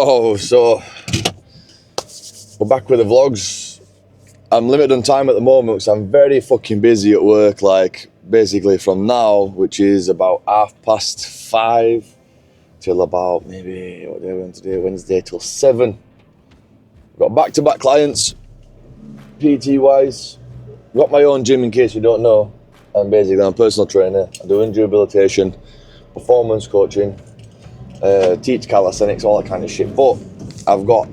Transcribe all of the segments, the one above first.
Oh, so we're back with the vlogs. I'm limited on time at the moment because I'm very fucking busy at work, like basically from now, which is about 5:30 till about maybe, what day are we on today, Wednesday, till 7. Got back-to-back clients, PT wise. Got my own gym in case you don't know. I'm basically a personal trainer. I do injury rehabilitation, performance coaching, teach calisthenics, all that kind of shit. But I've got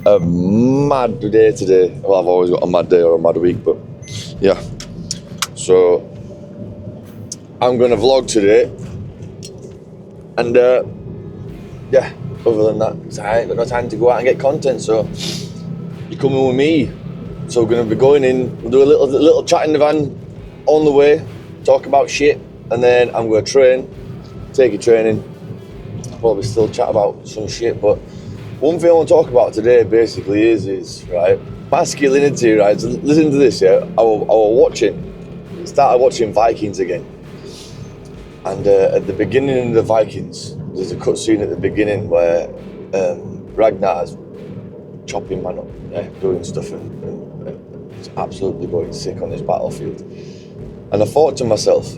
a mad day today. Well, I've always got a mad day or a mad week, but yeah. So I'm gonna vlog today, and yeah. Other than that, I ain't got no time to go out and get content. So you're coming with me. So we're gonna be going in. We'll do a little chat in the van on the way, talk about shit, and then I'm gonna train, take your training. I'll probably still chat about some shit, but one thing I want to talk about today basically is right, masculinity, right? So listen to this, yeah. I was started watching Vikings again. And at the beginning of the Vikings, there's a cutscene at the beginning where Ragnar's chopping man up, yeah, doing stuff and he's absolutely going sick on this battlefield. And I thought to myself,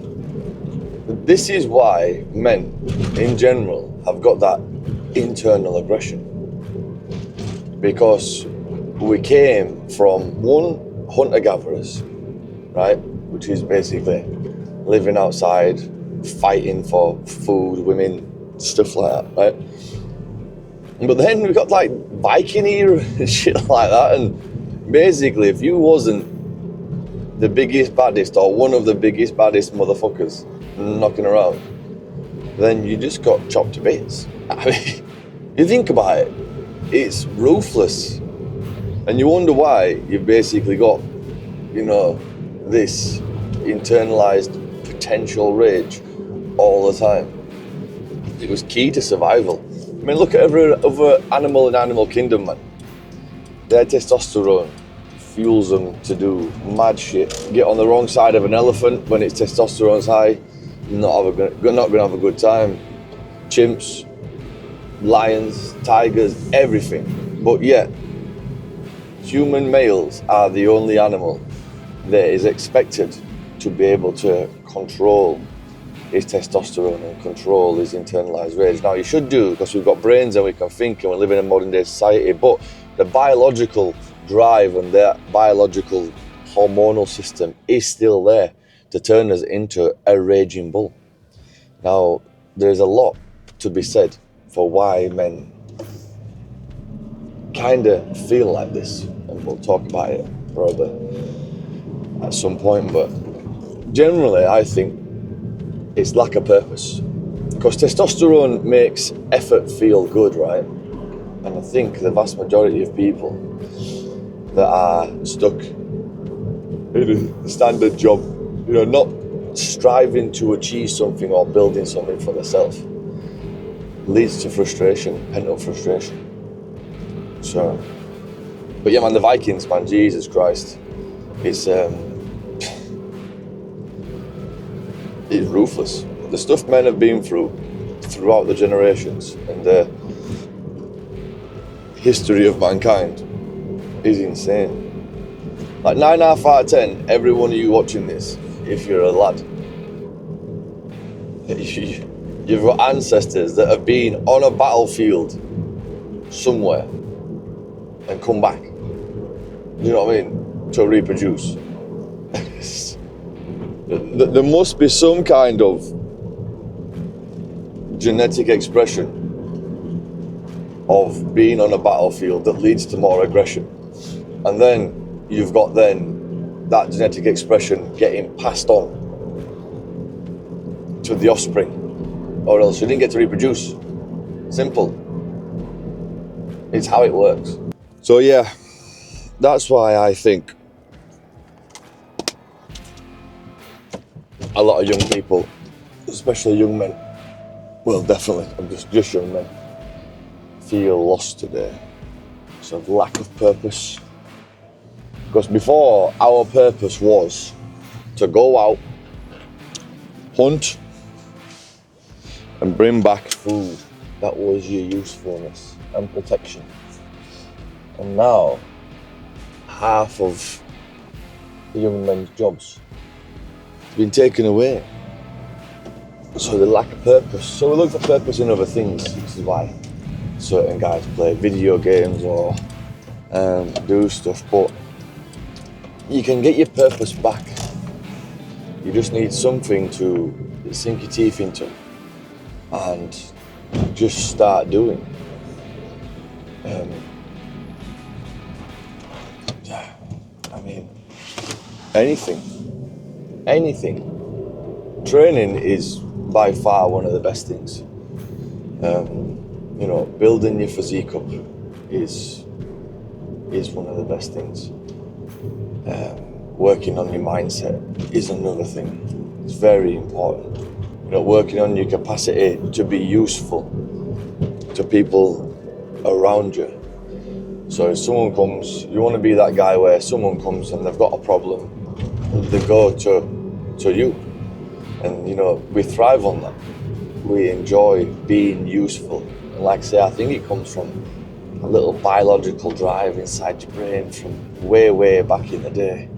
this is why men in general have got that internal aggression. Because we came from one, hunter-gatherers, right, which is basically living outside, fighting for food, women, stuff like that, right? But then we got like Viking era and shit like that, and basically if you wasn't the biggest, baddest, or one of the biggest, baddest motherfuckers knocking around, then you just got chopped to bits. I mean, you think about it, it's ruthless, and you wonder why you've basically got, you know, this internalized potential rage all the time. It was key to survival. I mean, look at every other animal in Animal Kingdom, man. Their testosterone fuels them to do mad shit. Get on the wrong side of an elephant when its testosterone's high, not gonna have a good time. Chimps, lions, tigers, everything. But yet, human males are the only animal that is expected to be able to control his testosterone and control his internalized rage. Now, you should do, because we've got brains and we can think and we live in a modern day society, but the biological drive and that biological hormonal system is still there to turn us into a raging bull. Now, there's a lot to be said for why men kind of feel like this, and we'll talk about it probably at some point, but generally I think it's lack of purpose, because testosterone makes effort feel good, right? And I think the vast majority of people that are stuck in a standard job, you know, not striving to achieve something or building something for themselves, leads to frustration, pent-up frustration. So, but yeah, man, the Vikings, man, Jesus Christ, it's ruthless. The stuff men have been through throughout the generations and the history of mankind is insane. Like 9 out of 10, every one of you watching this, if you're a lad, you've got ancestors that have been on a battlefield somewhere and come back. You know what I mean? To reproduce. There must be some kind of genetic expression of being on a battlefield that leads to more aggression. And then you've got that genetic expression getting passed on to the offspring, or else you didn't get to reproduce. Simple. It's how it works. So yeah, that's why I think a lot of young people, especially young men, well, definitely, just young men, feel lost today. So lack of purpose. Because before, our purpose was to go out, hunt, and bring back food. That was your usefulness. and protection. And now, half of the young men's jobs have been taken away. So they lack a purpose. So we look for purpose in other things. This is why certain guys play video games or do stuff. But you can get your purpose back. You just need something to sink your teeth into and just start doing. I mean, anything. Training is by far one of the best things. Building your physique up is one of the best things. Working on your mindset is another thing. It's very important. Working on your capacity to be useful to people around you. So if someone comes, you want to be that guy where someone comes and they've got a problem, they go to you. And we thrive on that. We enjoy being useful. And like I say, I think it comes from a little biological drive inside your brain from way back in the day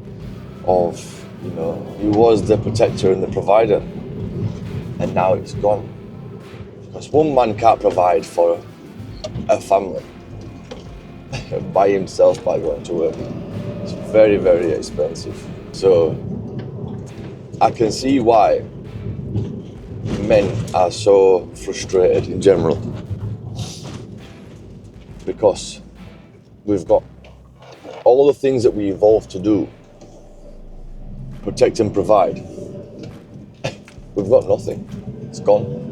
of, you was the protector and the provider. And now it's gone. Because one man can't provide for a family by himself by going to work. It's very, very expensive. So I can see why men are so frustrated in general, because we've got all the things that we evolved to do, protect and provide. We've got nothing. It's gone.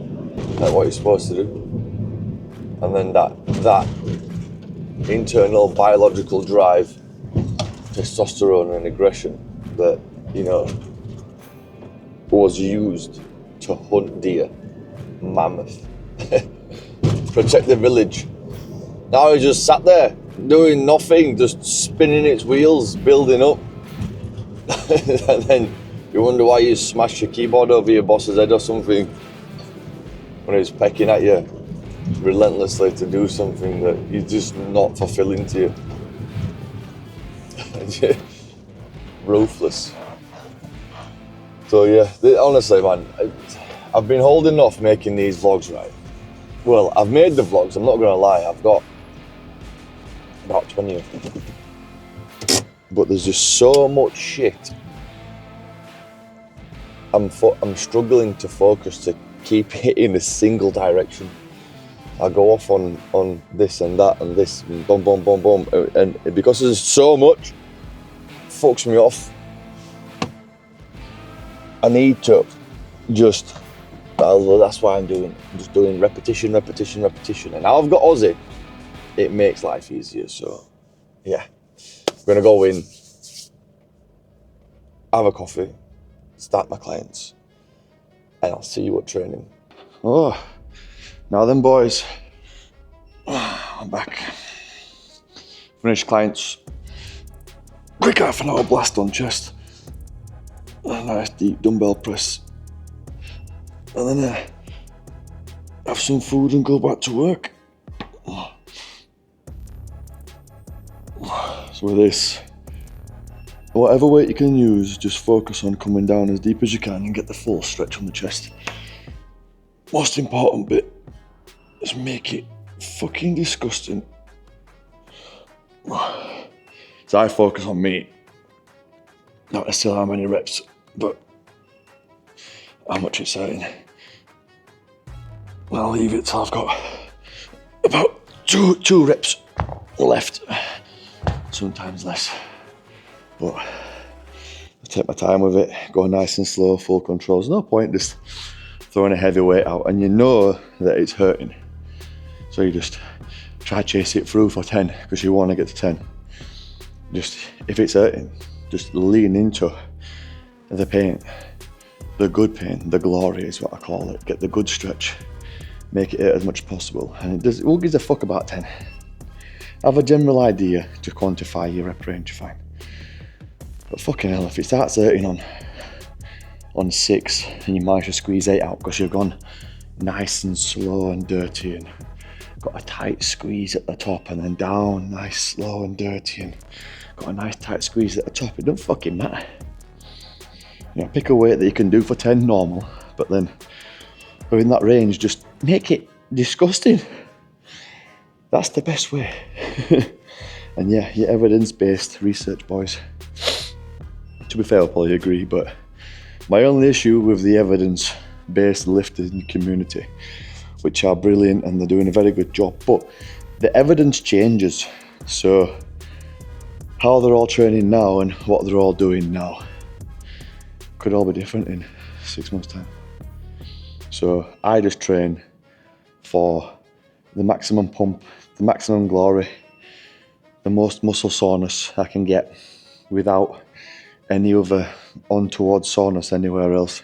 Like what you're supposed to do. And then that internal biological drive, testosterone and aggression that, was used to hunt deer, mammoth, protect the village. Now he just sat there doing nothing, just spinning its wheels, building up. And then you wonder why you smashed your keyboard over your boss's head or something when he's pecking at you relentlessly to do something that you're just not fulfilling to you. Ruthless. So yeah, honestly, man, I've been holding off making these vlogs, right? Well, I've made the vlogs, I'm not gonna lie, I've got about 20 of them. But there's just so much shit. I'm struggling to focus to keep it in a single direction. I go off on this and that and this, and boom, boom, boom, boom. And because there's so much, it fucks me off. I need to just, that's why I'm just doing repetition. And now I've got Aussie, it makes life easier. So yeah, I'm gonna go in, have a coffee, start my clients, and I'll see you at training. Oh, now then boys, I'm back. Finished clients, quick half an hour blast on chest. A nice deep dumbbell press, and then have some food and go back to work. So with this, whatever weight you can use, just focus on coming down as deep as you can and get the full stretch on the chest. Most important bit is make it fucking disgusting. So I focus on me, not necessarily how many reps, but how much it's hurting. I'll leave it till I've got about two reps left, sometimes less. But I take my time with it, go nice and slow, full control. There's no point just throwing a heavy weight out and you know that it's hurting. So you just try to chase it through for 10 because you want to get to 10. Just, if it's hurting, just lean into the pain, the good pain, the glory is what I call it. Get the good stretch, make it hurt as much as possible. And who gives a fuck about 10? Have a general idea to quantify your rep range, fine. But fucking hell, if it starts hurting on 6 and you manage to squeeze 8 out because you've gone nice and slow and dirty and got a tight squeeze at the top and then down, nice, slow and dirty, and got a nice tight squeeze at the top. It don't fucking matter. You know, pick a weight that you can do for 10 normal, but then within that range, just make it disgusting. That's the best way. And yeah, your evidence-based research, boys. To be fair, I'll probably agree, but my only issue with the evidence-based lifting community, which are brilliant and they're doing a very good job, but the evidence changes. So how they're all training now and what they're all doing now could all be different in 6 months' time. So I just train for the maximum pump, the maximum glory, the most muscle soreness I can get without any other untoward soreness anywhere else.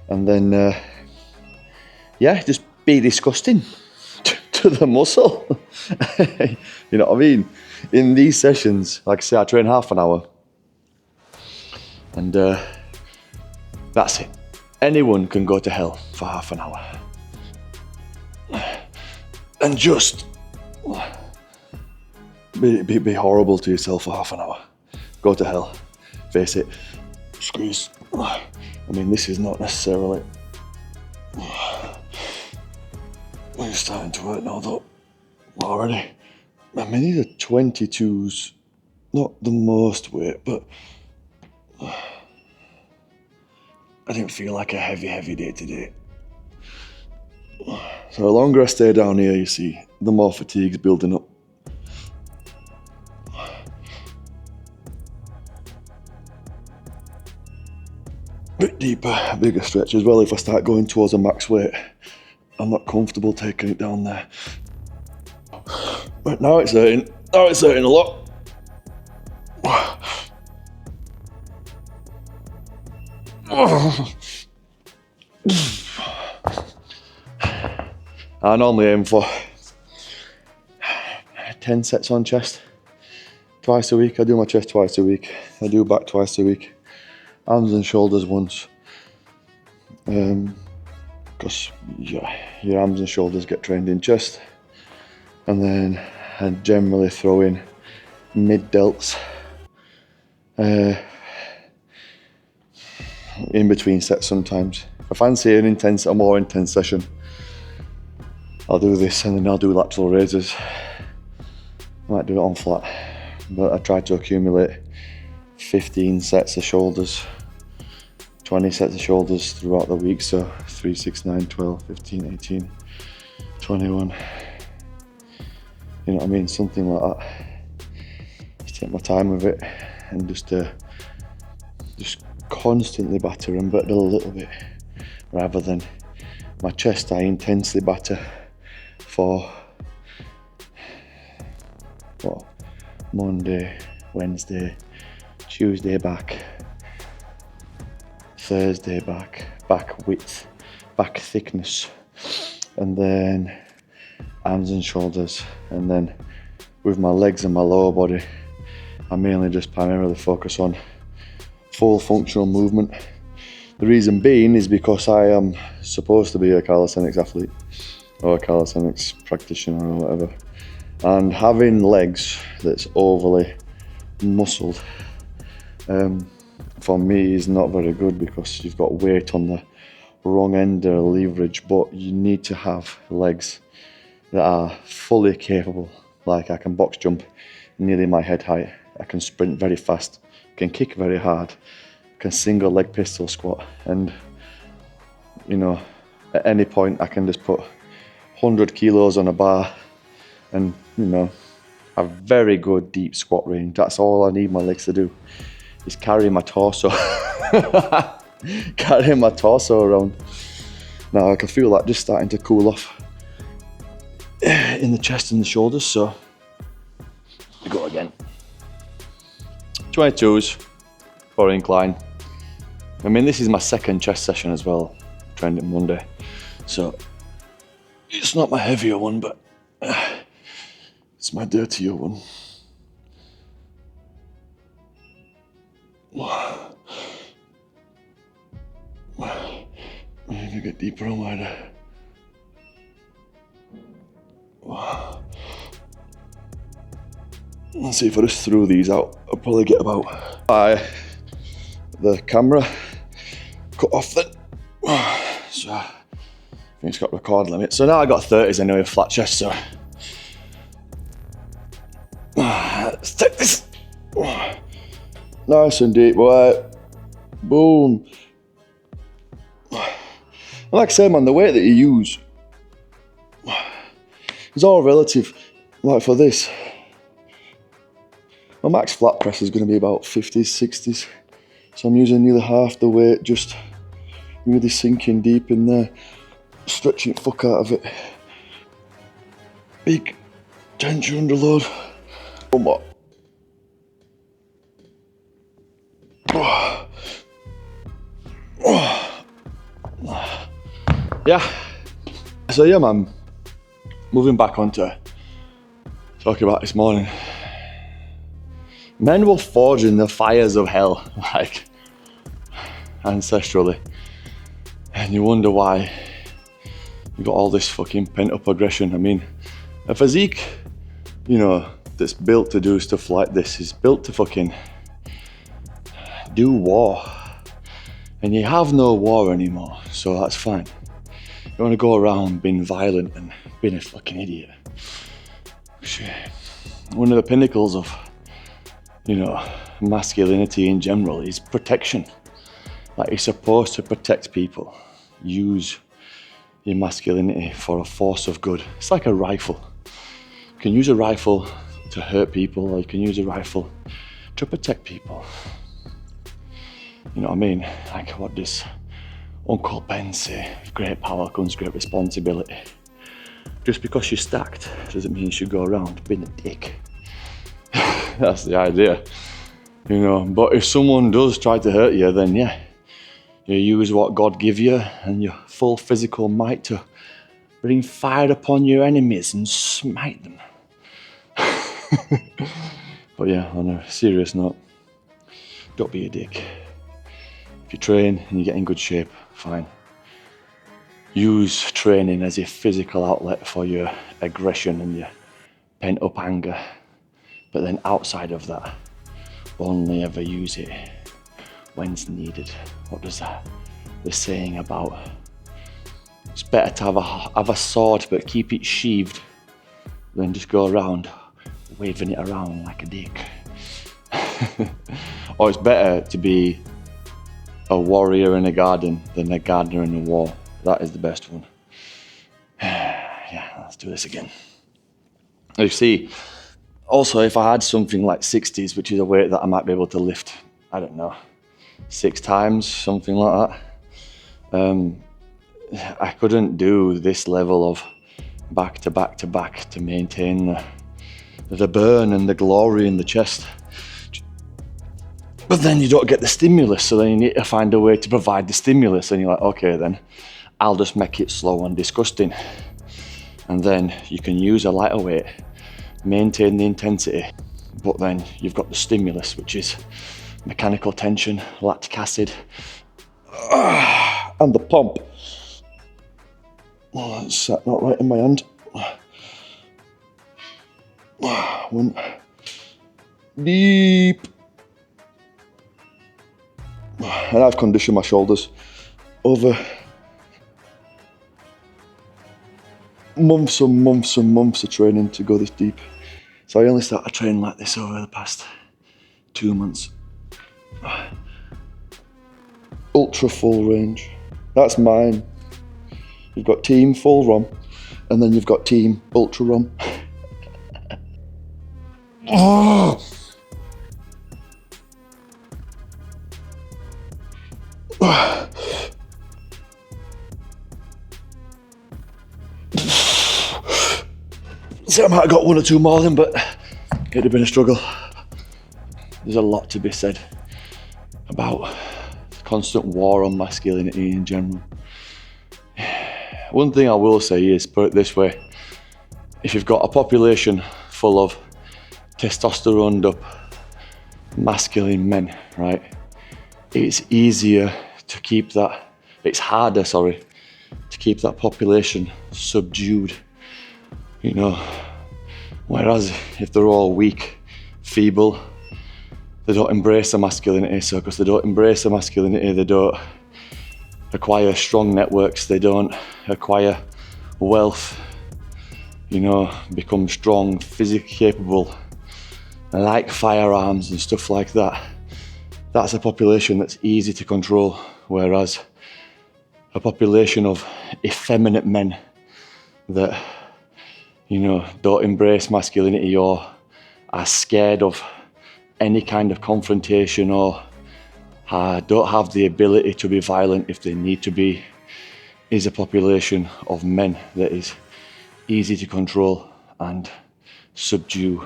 And then, yeah, just be disgusting to the muscle. You know what I mean? In these sessions, like I say, I train half an hour. And that's it. Anyone can go to hell for half an hour. And just be horrible to yourself for half an hour. Go to hell. Face it. Squeeze. I mean, this is not necessarily... We're starting to hurt now though. Already. I mean, these are 22s. Not the most weight, but... I didn't feel like a heavy day today. So the longer I stay down here, you see, the more fatigue's building up. Bit deeper, bigger stretch as well. If I start going towards a max weight, I'm not comfortable taking it down there. But now it's hurting. Now it's hurting a lot. I normally aim for 10 sets on chest twice a week. I do my chest twice a week. I do back twice a week. Arms and shoulders once. Because your arms and shoulders get trained in chest. And then I generally throw in mid delts in between sets sometimes. If I fancy a more intense session, I'll do this and then I'll do lateral raises. I might do it on flat, but I try to accumulate 15 sets of shoulders, 20 sets of shoulders throughout the week. So 3, 6, 9, 12, 15, 18, 21. You know what I mean? Something like that. Just take my time with it and just constantly batter and but a little bit, rather than my chest I intensely batter for Monday, Wednesday, Tuesday back, Thursday back width, back thickness, and then arms and shoulders, and then with my legs and my lower body I mainly just primarily focus on full functional movement. The reason being is because I am supposed to be a calisthenics athlete or a calisthenics practitioner or whatever, and having legs that's overly muscled for me is not very good, because you've got weight on the wrong end of leverage. But you need to have legs that are fully capable. Like I can box jump nearly my head height, I can sprint very fast, can kick very hard, can single leg pistol squat, and you know, at any point I can just put 100 kilos on a bar and, you know, have very good deep squat range. That's all I need my legs to do, is carry my torso. Carrying my torso around. Now I can feel that just starting to cool off in the chest and the shoulders, so we go again. 22s for incline. I mean, this is my second chest session as well, trained on Monday, so it's not my heavier one, but it's my dirtier one. I need to get deeper on my Let's see if I just threw these out, I'll probably get about the camera cut off then. So I think it's got record limit. So now I got 30s anyway, flat chest, so let's take this. Nice and deep, boy. Boom. Like I say, man, the weight that you use is all relative. Like for this, my max flat press is going to be about 50s, 60s. So I'm using nearly half the weight, just really sinking deep in there, stretching the fuck out of it. Big tension under load. One more. Yeah. So yeah, man. Moving back on to talking about this morning. Men were forged in the fires of hell, like ancestrally. And you wonder why you got all this fucking pent-up aggression. I mean, a physique, you know, that's built to do stuff like this is built to fucking do war. And you have no war anymore, so that's fine. You want to go around being violent and being a fucking idiot. Shit. One of the pinnacles of, you know, masculinity in general is protection. Like, you're supposed to protect people. Use your masculinity for a force of good. It's like a rifle. You can use a rifle to hurt people, or you can use a rifle to protect people. You know what I mean? Like, what does Uncle Ben say? With great power comes great responsibility. Just because you're stacked doesn't mean you should go around being a dick. That's the idea, you know. But if someone does try to hurt you, then yeah, you use what God give you and your full physical might to bring fire upon your enemies and smite them. But yeah, on a serious note, don't be a dick. If you train and you get in good shape, fine. Use training as your physical outlet for your aggression and your pent-up anger. But then outside of that, only ever use it when it's needed. What does the saying about? It's better to have a sword but keep it sheathed than just go around waving it around like a dick. Or it's better to be a warrior in a garden than a gardener in a war. That is the best one. Yeah, let's do this again. You see, also if I had something like 60s, which is a weight that I might be able to lift, I don't know, 6 times, something like that, I couldn't do this level of back to back to back to maintain the burn and the glory in the chest. But then you don't get the stimulus, so then you need to find a way to provide the stimulus, and you're like, okay then, I'll just make it slow and disgusting. And then you can use a lighter weight, maintain the intensity, but then you've got the stimulus, which is mechanical tension, lactic acid, and the pump. Oh, that's sat not right in my hand. One deep. And I've conditioned my shoulders over months and months and months of training to go this deep. So I only started training like this over the past 2 months. Ultra full range. That's mine. You've got team full ROM, and then you've got team ultra ROM. Oh. So I might have got 1 or 2 more than, but it'd have been a struggle. There's a lot to be said about constant war on masculinity in general. One thing I will say is, put it this way, if you've got a population full of testosteroned up masculine men, right, it's easier to keep that, it's harder, sorry, to keep that population subdued, you know. Whereas if they're all weak feeble, they don't embrace their masculinity. So because they don't embrace their masculinity, they don't acquire strong networks, they don't acquire wealth, you know, become strong, physically capable, like firearms and stuff like that. That's a population that's easy to control, whereas a population of effeminate men that, you know, don't embrace masculinity or are scared of any kind of confrontation or don't have the ability to be violent if they need to be, is a population of men that is easy to control and subdue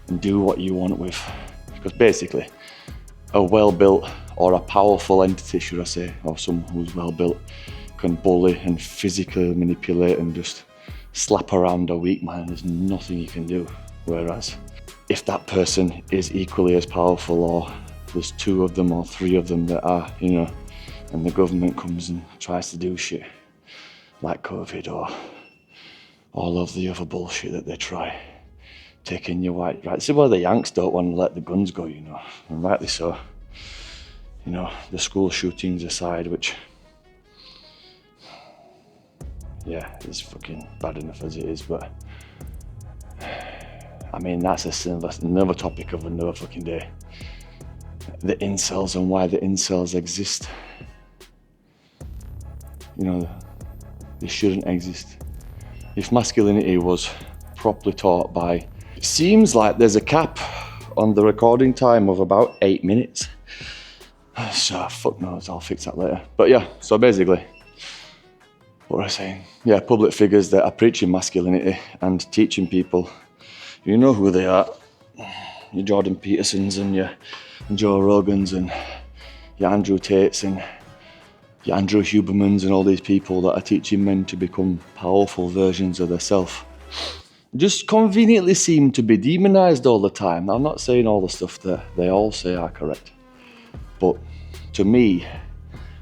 and do what you want with. Because basically, a well-built or a powerful entity, should I say, or someone who's well-built, can bully and physically manipulate and just slap around a weak man. There's nothing you can do. Whereas if that person is equally as powerful, or there's 2 of them or 3 of them that are, you know, and the government comes and tries to do shit like COVID or all of the other bullshit that they try, taking your white rights. This is why the Yanks don't want to let the guns go, you know, and rightly so. You know, the school shootings aside, which, yeah, it's fucking bad enough as it is, but I mean, that's another topic of another fucking day. The incels and why the incels exist. You know, they shouldn't exist. If masculinity was properly taught by, it seems like there's a cap on the recording time of about 8 minutes. So fuck knows, I'll fix that later. But yeah, so basically, what was I saying? Yeah, public figures that are preaching masculinity and teaching people, you know who they are. Your Jordan Petersons and your Joe Rogans and your Andrew Tates and your Andrew Hubermans and all these people that are teaching men to become powerful versions of themselves just conveniently seem to be demonized all the time. I'm not saying all the stuff that they all say are correct, but to me,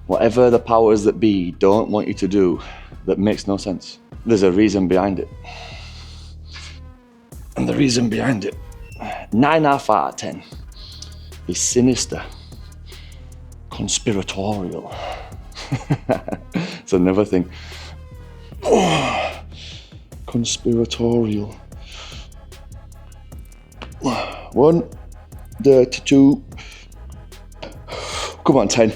whatever the powers that be don't want you to do, that makes no sense. There's a reason behind it. And the reason behind it, 9 out of 10, is sinister, conspiratorial. It's another thing. Conspiratorial. 1, dirty 2. Come on, 10.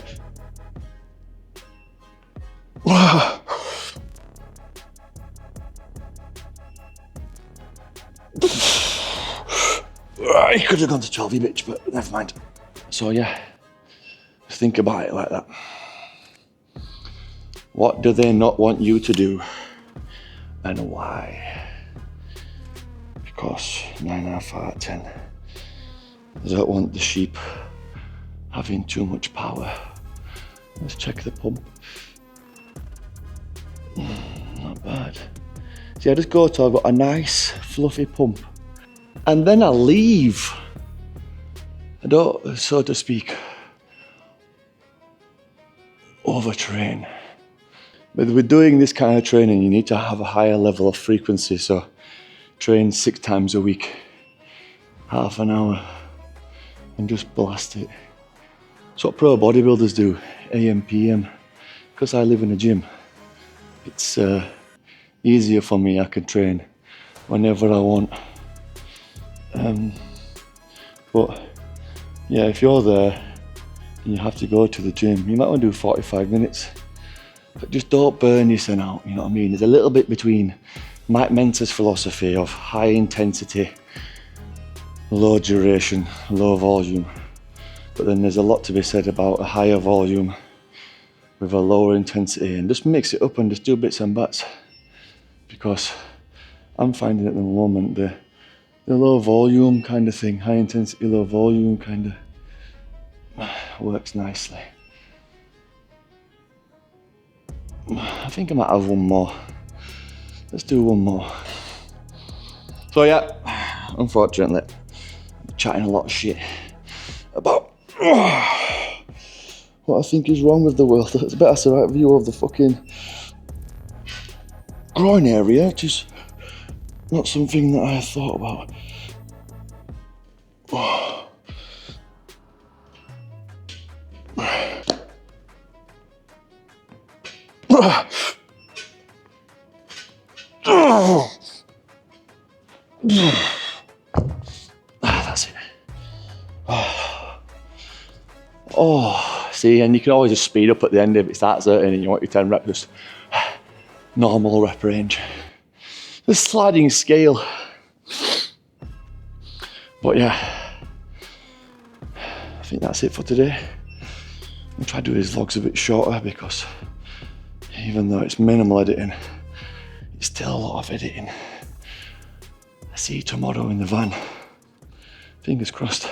I could have gone to 12, you bitch, but never mind. So yeah, think about it like that. What do they not want you to do, and why? Because 9 out of 10, they don't want the sheep having too much power. Let's check the pump. Not bad. See, I just go to, I've got a nice fluffy pump, and then I leave. I don't, so to speak, overtrain. But with doing this kind of training, you need to have a higher level of frequency. So train 6 times a week, half an hour, and just blast it. It's what pro bodybuilders do, AM, PM. Because I live in a gym, it's easier for me. I can train whenever I want. But yeah, if you're there and you have to go to the gym, you might want to do 45 minutes. But just don't burn yourself out, you know what I mean? There's a little bit between Mike Mentor's philosophy of high intensity, low duration, low volume. But then there's a lot to be said about a higher volume with a lower intensity, and just mix it up and just do bits and bats. Because I'm finding at the moment the low volume kind of thing, high intensity, low volume kind of works nicely. I think I might have one more. Let's do one more. So yeah, unfortunately, I'm chatting a lot of shit about what I think is wrong with the world. It's a better the right view of the fucking groin area, which is not something that I thought about. That's it. Oh, see, and you can always just speed up at the end if it starts hurting and you want your 10 reps, just normal rep range. The sliding scale. But yeah, I think that's it for today. I'll try to do these vlogs a bit shorter because even though it's minimal editing, it's still a lot of editing. I see you tomorrow in the van. Fingers crossed.